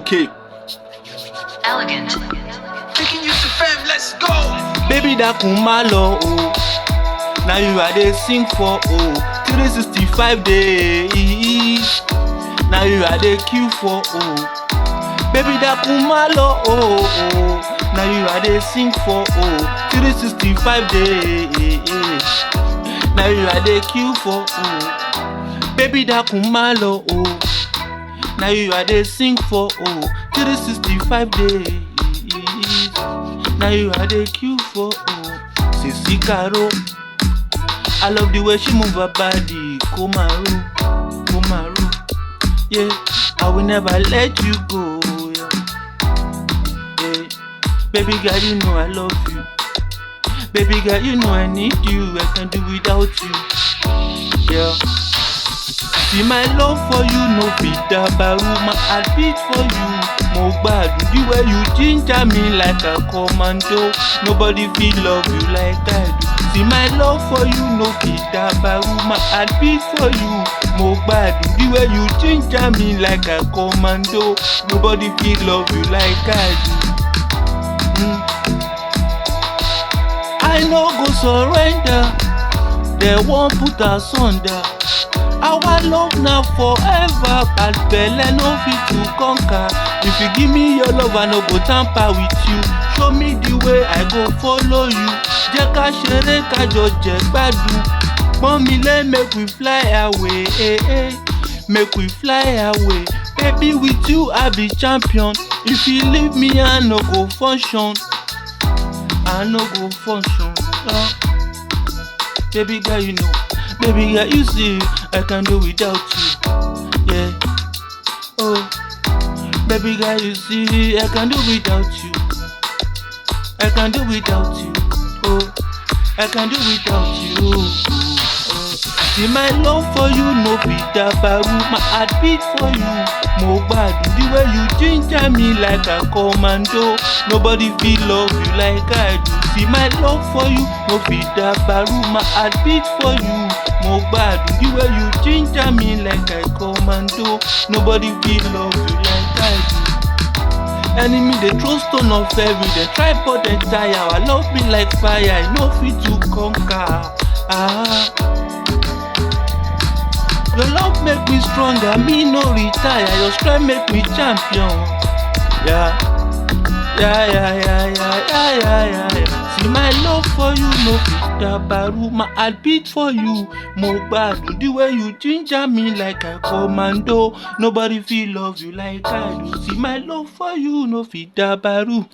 Okay. Elegant. Taking you to fame, let's go. Baby dákun má lọ o. Now you are dey sing for 365 days. Now you are dey queue for Baby dákun má lọ o. Now you are dey sing for 365 days. Now you are dey queue for Baby dákun má lọ o. Now you are dey sing for 365 days. Now you are dey queue for Sisi Caro. I love the way she move her body. Komaru. Yeah, I will never let you go. Yeah. Baby girl, you know I love you. Baby girl, you know I need you. I can't do without you. Yeah. See my love for you, no fit dabaru. My heart beat for you. Mo gbadun the way you ginger me like a commando. Nobody feel love you like I do. See my love for you, no fit dabaru. My heart beat for you. Mo gbadun the way you ginger me like a commando. Nobody feel love you like I do. I no go surrender. They won't put us under. Our love now forever, but belle no fit to conquer. If you give me your love, I no go tamper with you. Show me the way, I go follow you. Jẹ́ ká ṣeré ká jọ jẹ gbádùn. Pọ́n mi lé, make we fly away, make we fly away. Baby, with you I be champion. If you leave me, I no go function. I no go function. Baby girl, you know. Baby girl, you see, I can't do without you. Yeah. Oh. Baby girl, you see, I can't do without you. I can't do without you. Oh. I can't do without you. Oh. See my love for you, no fit dabaru. My heart beat for you. Mo gbadun the way you ginger me like a commando. Nobody feel love you like I do. See my love for you, no fit dabaru. My heart beat for you. Mo gbadun the way you ginger me like a commando. Nobody feel love you like I do. Enemy they throw stone off every day. Tripod and tire. I love me like fire. I no fit to conquer. Your love make me stronger. Me no retire. Your strength make me champion. Yeah. See my love for you, no fit dabaru. My heart beat for you. Mo gbadun the way you ginger me like a commando. Nobody feel love you like I do. See my love for you, no fit dabaru.